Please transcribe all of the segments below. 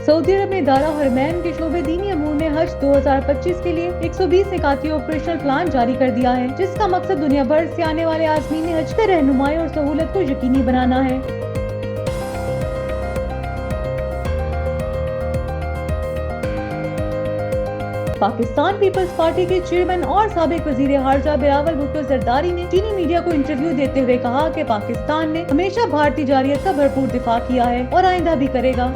Saudi अरब में दारा हरमैन के शोबे दीनी अमूर ने हज 2025 के लिए 120 निकाती ऑपरेशनल प्लान जारी कर दिया है, जिसका मकसद दुनिया भर से आने वाले आज़मीन हज की रहनुमाई और सहूलत को यकीनी बनाना है। पाकिस्तान पीपल्स पार्टी के चेयरमैन और साबिक वजीर हारजा बिलावल भुट्टो जरदारी ने चीनी मीडिया को इंटरव्यू देते हुए कहा कि पाकिस्तान ने हमेशा भारतीय जारियत का भरपूर दिफा किया है और आइंदा भी करेगा।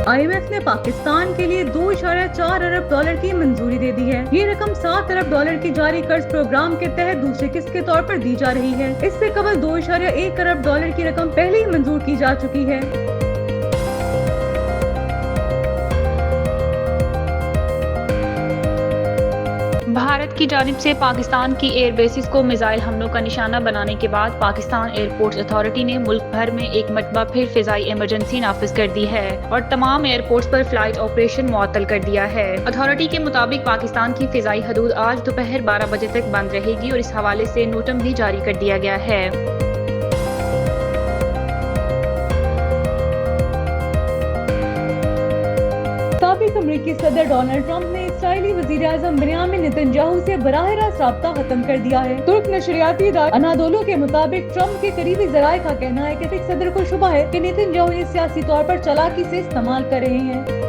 IMF ने पाकिस्तान के लिए 2.4 अरब डॉलर की मंजूरी दे दी है। ये रकम 7 अरब डॉलर की जारी कर्ज प्रोग्राम के तहत दूसरी किस्त के तौर पर दी जा रही है। इससे कबल 2.1 अरब डॉलर की रकम पहले ही मंजूर की जा चुकी है। भारत की जानिब से पाकिस्तान की एयर बेसिस को मिसाइल हमलों का निशाना बनाने के बाद पाकिस्तान एयरपोर्ट्स अथॉरिटी ने मुल्क भर में एक मरतबा फिर फिजाई इमरजेंसी नाफिज कर दी है और तमाम एयरपोर्ट्स पर फ्लाइट ऑपरेशन मुअत्तल कर दिया है। अथॉरिटी के मुताबिक पाकिस्तान की फिजाई हदूद आज दोपहर 12 बजे तक बंद रहेगी और इस हवाले से नोटम भी जारी कर दिया गया है। साबिक अमेरिकी सदर डोनाल्ड ट्रंप ने इस्राईली वजीर आज़म बेंजामिन नेतन्याहू से बराह रास्त राब्ता खत्म कर दिया है। तुर्क नशरियाती इदारे अनादोलू के मुताबिक ट्रंप के करीबी जराये का कहना है कि सदर को शुबा है कि नेतन्याहू इसे सियासी तौर पर चालाकी से इस्तेमाल कर रहे हैं।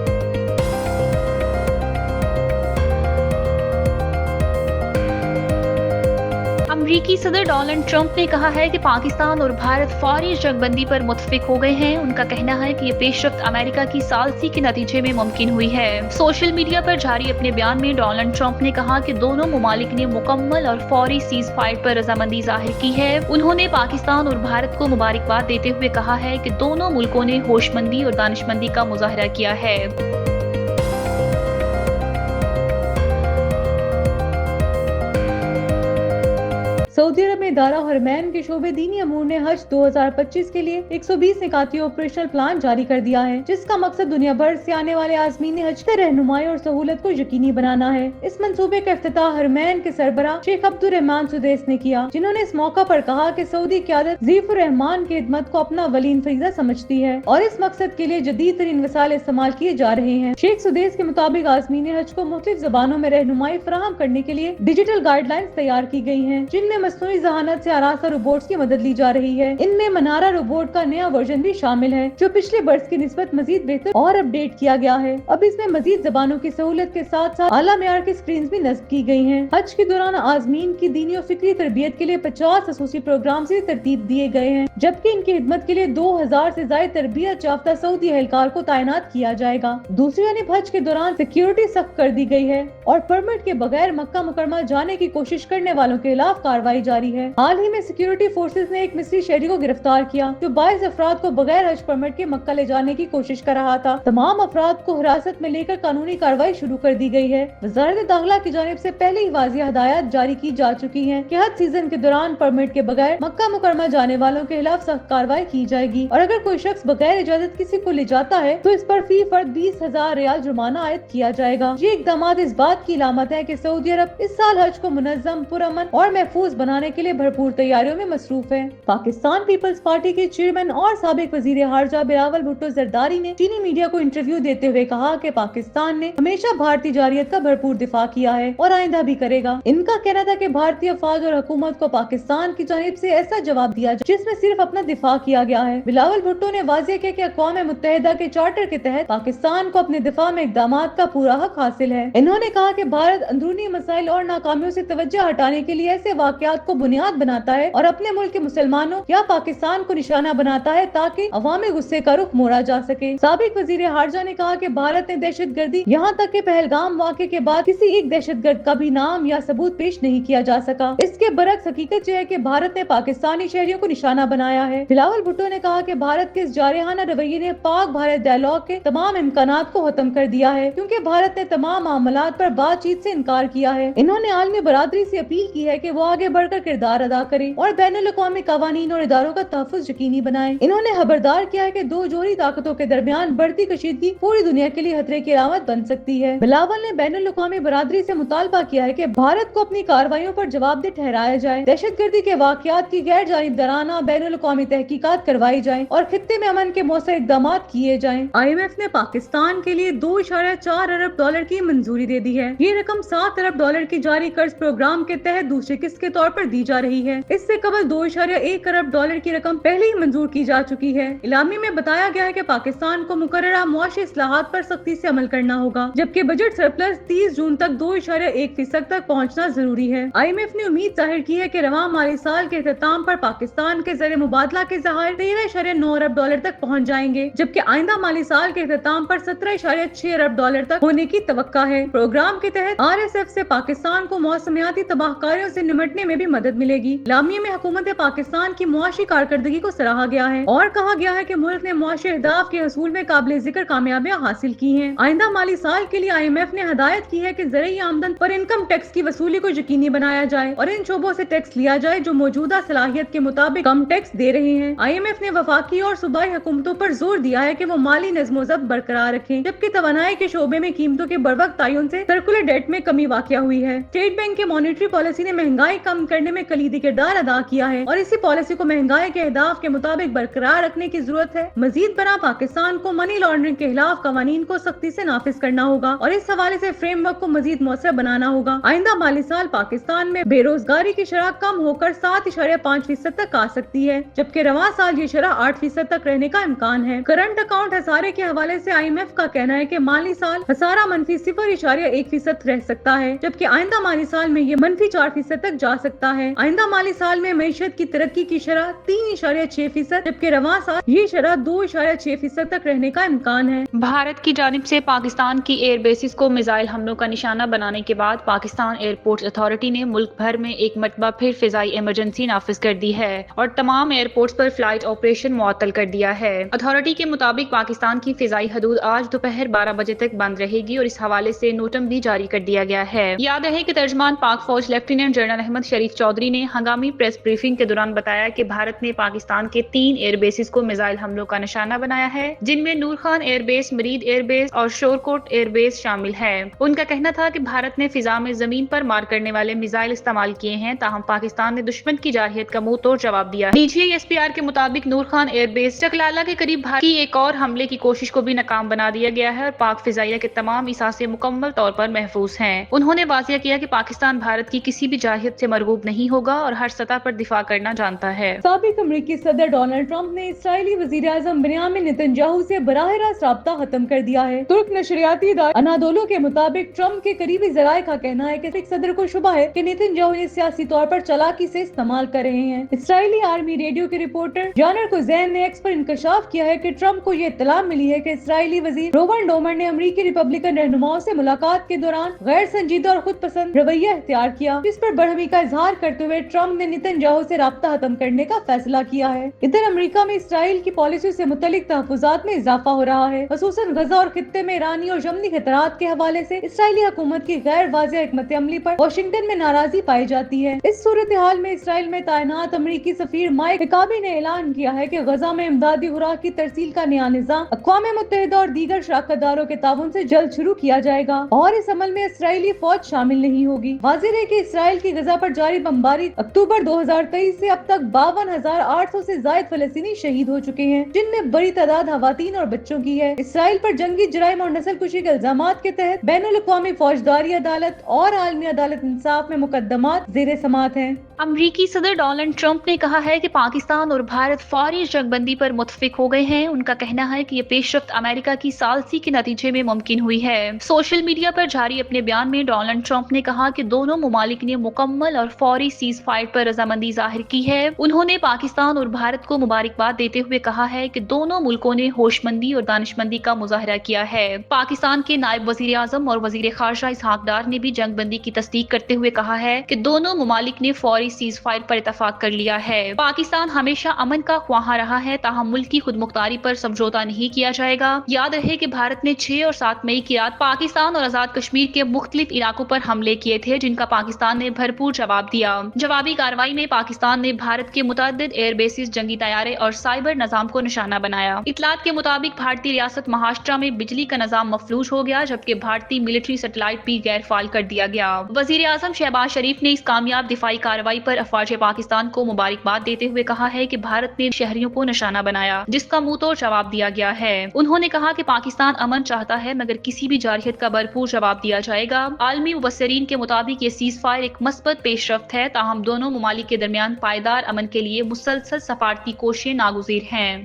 अमरीकी सदर डोनाल्ड ट्रंप ने कहा है कि पाकिस्तान और भारत फौरी जंगबंदी पर मुत्तफिक हो गए हैं। उनका कहना है कि ये पेशरफ्त अमेरिका की सालसी के नतीजे में मुमकिन हुई है। सोशल मीडिया पर जारी अपने बयान में डोनाल्ड ट्रंप ने कहा कि दोनों मुमालिक ने मुकम्मल और फौरी सीज फायर पर रजामंदी जाहिर की है। उन्होंने पाकिस्तान और भारत को मुबारकबाद देते हुए कहा है कि दोनों मुल्कों ने होशमंदी और दानिशमंदी का मुजाहरा किया है। सऊदी अरब में दारा हरमैन के शोबे दीनी अमूर ने हज 2025 के लिए 120 निकाती ऑपरेशनल प्लान जारी कर दिया है, जिसका मकसद दुनिया भर से आने वाले आज़मीन हज की रहनुमाई और सहूलत को यकीनी बनाना है। इस मंसूबे का इफ्तिताह हरमैन के सरबराह शेख अब्दुल रहमान सुदैस ने किया, जिन्होंने इस मौका पर कहा कि सऊदी क़यादत ज़ीफ़ुर रहमान की खिदमत को अपना वलीन फरीज़ा समझती है और इस मकसद के लिए जदीद तरीन वसाइल इस्तेमाल किए जा रहे हैं। शेख सुदैस के मुताबिक आज़मीन हज को मुख्तलिफ ज़बानों में रहनुमाई फराहम करने के लिए डिजिटल गाइडलाइंस तैयार की गयी है, जिनमें मसनूई ज़हानत से आरास्ता रोबोट्स की मदद ली जा रही है। इनमें मनारा रोबोट का नया वर्जन भी शामिल है, जो पिछले बर्स की निस्बत मजीद बेहतर और अपडेट किया गया है। अब इसमें मजीद ज़बानों की सहूलत के साथ साथ आला मेयार की स्क्रीन भी नस्ब की गई हैं। हज के दौरान आज़मीन की दीनी और फिक्री तरबियत के लिए 50 खसूसी प्रोग्राम से तरतीब दिए गए हैं, जबकि इनकी खिदमत के लिए 2000 से ज्यादा तरबियत याफ्ता सऊदी एहलकार को तैनात किया जाएगा। दूसरी जानिब हज के दौरान सिक्योरिटी सख्त कर दी गई है और परमिट के बगैर मक्का मुकरमा जाने की कोशिश करने वालों के खिलाफ कार्रवाई जारी है। हाल ही में सिक्योरिटी फोर्सेज ने एक मिस्री शहरी को गिरफ्तार किया, जो 22 अफराद को बगैर हज परमिट के मक्का ले जाने की कोशिश कर रहा था। तमाम अफराद को हिरासत में लेकर कानूनी कार्रवाई शुरू कर दी गई है। वज़ारत दाखिला की जानिब से पहले ही वाज़िह हदायत जारी की जा चुकी है कि हज सीजन के दौरान परमिट के बगैर मक्का मुकरमा जाने वालों के खिलाफ सख्त कार्रवाई की जाएगी और अगर कोई शख्स बगैर इजाजत किसी को ले जाता है तो इस पर फी फर्द 20,000 रियाल जुर्माना आयद किया जाएगा। ये इक़दामात इस बात की अलामत है कि सऊदी अरब इस साल हज को मुनज़्ज़म, पुरअमन और महफूज बनाने के लिए भरपूर तैयारियों में मसरूफ है। पाकिस्तान पीपल्स पार्टी के चेयरमैन और साबिक वजीर हारजा बिलावल भुट्टो जरदारी ने चीनी मीडिया को इंटरव्यू देते हुए कहा कि पाकिस्तान ने हमेशा भारतीय जारियत का भरपूर दिफा किया है और आइंदा भी करेगा। इनका कहना था कि भारतीय अफवाज और हुकूमत को पाकिस्तान की जानिब से ऐसा जवाब दिया जिसमें सिर्फ अपना दिफा किया गया है। बिलावल भुट्टो ने वाज़ेह किया कि अक़वाम मुत्तहिदा के चार्टर के तहत पाकिस्तान को अपने दिफा में इक़दामात का पूरा हक हासिल है। इन्होंने कहा कि भारत अंदरूनी मसाइल और नाकामियों से तवज्जो हटाने के लिए ऐसे वाक़यात को बुनियाद बनाता है और अपने मुल्क के मुसलमानों या पाकिस्तान को निशाना बनाता है ताकि अवामी गुस्से का रुख मोड़ा जा सके। साबिक वजीर हारजा ने कहा कि भारत ने दहशतगर्दी यहाँ तक कि पहलगाम वाक़े के बाद किसी एक दहशतगर्द का भी नाम या सबूत पेश नहीं किया जा सका। इसके बरक्स हकीकत यह है कि भारत ने पाकिस्तानी शहरियों को निशाना बनाया है। बिलावल भुट्टो ने कहा कि भारत के इस जारहाना रवैये ने पाक भारत डायलॉग के तमाम इम्कानात को खत्म कर दिया है, क्योंकि भारत ने तमाम मामलात पर बातचीत से इनकार किया है। इन्होंने आलमी बरादरी से अपील की है कि वो आगे बढ़कर किरदार अदा करें और बैनुल-अक़वामी क़वानीन और इदारों का तहफ़्फ़ुज़ यकीनी बनाएं। इन्होंने खबरदार किया है कि दो जोड़ी ताकतों के दरमियान बढ़ती कशीदगी पूरी दुनिया के लिए खतरे की अलामत बन सकती है। बिलावल ने बैनुल-अक़वामी बरादरी से मुतालबा किया है कि भारत को अपनी कार्रवाइयों पर जवाबदेह ठहराया जाए, दहशतगर्दी के वाक़यात की गैर जानिबदाराना बैनुल-अक़वामी तहकीकात करवाई जाए और खित्ते में अमन के मौसर इक़दामात किए जाएं। IMF ने पाकिस्तान के लिए $2.4 अरब की मंजूरी दे दी है। ये रकम $7 अरब की जारी कर्ज प्रोग्राम के तहत दूसरी किस्त के तौर पर दी जा रही है। इससे कबल $2.1 अरब की रकम पहले ही मंजूर की जा चुकी है। इलामी में बताया गया है कि पाकिस्तान को मुकर्ररा मुआशी इस्लाहात पर सख्ती से अमल करना होगा, जबकि बजट सरप्लस 30 जून तक 2.1% तक पहुँचना जरूरी है। IMF ने उम्मीद जाहिर की है कि रवां माली साल के इख्तिताम पर पाकिस्तान के ज़र मुबादला के ज़खायर $13.9 अरब तक पहुँच जाएंगे, जबकि आइंदा माली साल के इख्तिताम पर $17.6 अरब तक होने की तवक्का है। प्रोग्राम के तहत RSF से पाकिस्तान को मौसमियाती तबाहकारियों से निमटने में भी मदद मिलेगी। लामिया में हुकूमत पाकिस्तान की मुआशी कारकर्दगी को सराहा गया है और कहा गया है कि मुल्क ने मुआशी अहदाफ के हसूल में काबिल जिक्र कामयाबियां हासिल की हैं। आइंदा माली साल के लिए IMF ने हदायत की है कि ज़रूरी आमदन पर इनकम टैक्स की वसूली को यकीनी बनाया जाए और इन शोबों से टैक्स लिया जाए जो मौजूदा सलाहियत के मुताबिक कम टैक्स दे रहे हैं। IMF ने वफाकी और सूबाई हुकूमतों पर जोर दिया है कि वो माली नज़्म ज़ब्त बरकरार रखें, जबकि तवानाई के शोबे में कीमतों के बरवक्त तयन से सर्कुलर डेट में कमी वाक़या हुई है। स्टेट बैंक के मॉनेटरी पॉलिसी ने महंगाई कम करने में कलीदी किरदार अदा किया है और इसी पॉलिसी को महंगाई के अहदाफ के मुताबिक बरकरार रखने की जरूरत है। मजीद बना पाकिस्तान को मनी लॉन्ड्रिंग के खिलाफ कवानीन को सख्ती से नाफिज करना होगा और इस हवाले से फ्रेमवर्क को मजीद मौसर बनाना होगा। आइंदा माली साल पाकिस्तान में बेरोजगारी की शरह कम होकर 7.5% तक आ सकती है, जबकि रवां साल ये शरह 8% तक रहने का इम्कान है। करंट अकाउंट हसारे के हवाले से IMF का कहना है कि माली साल हसारा -0.1% रह सकता है, जबकि आइंदा माली साल में ये -4% तक जा सकता है। आइंदा माली साल में मईशत की तरक्की की शरह 3.6%, जबकि रवां साल ये शरह 2.6% तक रहने का इम्कान है। भारत की जानिब से पाकिस्तान की एयर बेसिस को मिसाइल हमलों का निशाना बनाने के बाद पाकिस्तान एयरपोर्ट अथॉरिटी ने मुल्क भर में एक मरतबा फिर फिजाई इमरजेंसी नाफिज कर दी है और तमाम एयरपोर्ट्स पर फ्लाइट ऑपरेशन मुअत्तल कर दिया है। अथॉरिटी के मुताबिक पाकिस्तान की फिजाई हदूद आज दोपहर 12 बजे तक बंद रहेगी और इस हवाले से नोटम भी जारी कर दिया गया है। याद रहे कि तर्जमान पाक फौज लेफ्टिनेंट जनरल अहमद शरीफ चौधरी ने हंगामी प्रेस ब्रीफिंग के दौरान बताया कि भारत ने पाकिस्तान के 3 एयर बेसिस को मिसाइल हमलों का निशाना बनाया है, जिनमें नूर खान एयरबेस, मरीद एयरबेस और शोरकोट एयरबेस शामिल है। उनका कहना था कि भारत ने फिजा में जमीन पर मार करने वाले मिसाइल इस्तेमाल किए हैं, ताहम पाकिस्तान ने दुश्मन की जारहियत का मुंह तोड़ जवाब दिया। DGI SPR के मुताबिक नूर खान एयरबेस चकलाला के करीब भारत की एक और हमले की कोशिश को भी नाकाम बना दिया गया है और पाक फिजाइया के तमाम इसासे मुकम्मल तौर पर महफूज हैं। उन्होंने वाज़िया किया कि पाकिस्तान भारत की किसी भी जारहियत से मरगूब नहीं होगा और हर सतह पर दिफा करना जानता है। साबिक अमरीकी सदर डोनाल्ड ट्रंप ने इस्राएली वज़ीर आज़म बेंयामिन नेतन्याहू से बराह रास्त राब्ता खत्म कर दिया है। तुर्क नशरियाती इदारे अनादोलो के मुताबिक ट्रंप के करीबी ज़राए का कहना है कि सदर को शुबा है कि नेतन्याहू ने सियासी तौर पर चालाकी से इस्तेमाल कर रहे हैं। इस्राएली आर्मी रेडियो के रिपोर्टर जानर कुज़ैन ने एक्स पर इंकशाफ किया है कि ट्रंप को ये इत्तला मिली है कि इस्राएली वज़ीर रोवन डोमर ने अमरीकी रिपब्लिकन रहनुमाओं से मुलाकात के दौरान गैर संजीदा और खुद पसंद रवैया इख्तियार किया, जिस पर बरहमी का इजहार करते हुए ट्रंप ने नेतन्याहू से राब्ता खत्म करने का फैसला किया है। इधर अमेरिका में इसराइल की पॉलिसी से मुतल्लिक तहफ़्फ़ुज़ात में इजाफा हो रहा है, ख़ुसूसन गजा और खित्ते में ईरानी और यमनी खतरात के हवाले से इसराइली हुकूमत की गैर वाज़ेह हिकमत अमली पर वाशिंगटन में नाराजगी पाई जाती है। इस सूरत हाल में इसराइल में तैनात अमरीकी सफीर माइक हिकाबी ने ऐलान किया है कि गजा में इमदादी खुराक की तरसील का नया निज़ाम अक़वाम मुत्तहिदा और दीगर शराकतदारों के ताउन से जल्द शुरू किया जाएगा और इस अमल में इसराइली फौज शामिल नहीं होगी। वाज़ेह है कि इसराइल की गजा पर जारी बमबारी अक्टूबर 2023 से अब तक 52,800 से ज़ायद फलस्तीनी शहीद हो चुके हैं, जिनमें बड़ी तादाद खवातीन और बच्चों की है। इसराइल पर जंगी जराइम और नस्लकुशी के इल्जामात के तहत बैनुल-अक़वामी फौजदारी अदालत और आलमी अदालत इंसाफ में मुकदमात ज़ेरे समात हैं। अमरीकी सदर डोनाल्ड ट्रंप ने कहा है कि पाकिस्तान और भारत फौरी जंगबंदी पर मुत्तफिक हो गए हैं। उनका कहना है कि ये पेशरफ्त अमेरिका की सालसी के नतीजे में मुमकिन हुई है। सोशल मीडिया पर जारी अपने बयान में डोनाल्ड ट्रंप ने कहा कि दोनों मुमालिक ने मुकम्मल और फौरी सीज फायर पर रजामंदी जाहिर की है। उन्होंने पाकिस्तान और भारत को मुबारकबाद देते हुए कहा है कि दोनों मुल्कों ने होशमंदी और दानिशमंदी का मुजाहरा किया है। पाकिस्तान के नायब वजीर आजम और वजीर खारजा इसहाक डार ने भी जंगबंदी की तस्दीक करते हुए कहा है कि दोनों मुमालिक ने फौरी सीज फायर पर इतफाक कर लिया है। पाकिस्तान हमेशा अमन का ख्वाहा रहा है, ताहम मुल्क की खुद मुख्तारी पर समझौता नहीं किया जाएगा। याद रहे कि भारत ने 6 और 7 मई की रात पाकिस्तान और आजाद कश्मीर के मुख्तलिफ इलाकों पर हमले किए थे, जिनका पाकिस्तान ने भरपूर जवाब दिया। دیا۔ جوابی کارروائی میں پاکستان نے بھارت کے متعدد ایئر بیسز، جنگی طیارے اور سائبر نظام کو نشانہ بنایا۔ اطلاعات کے مطابق بھارتی ریاست مہاراشٹر میں بجلی کا نظام مفلوج ہو گیا، جبکہ بھارتی ملٹری سیٹلائٹ بھی غیر فعال کر دیا گیا۔ وزیر اعظم شہباز شریف نے اس کامیاب دفاعی کارروائی پر افواج پاکستان کو مبارکباد دیتے ہوئے کہا ہے کہ بھارت نے شہریوں کو نشانہ بنایا، جس کا منہ توڑ جواب دیا گیا ہے۔ انہوں نے کہا کہ پاکستان امن چاہتا ہے، مگر کسی بھی جارحیت کا بھرپور جواب دیا جائے گا۔ عالمی مبصرین کے مطابق یہ سیز فائر ایک مثبت پیش رفت ہے، تاہم دونوں ممالک کے درمیان پائیدار امن کے لیے مسلسل سفارتی کوششیں ناگزیر ہیں۔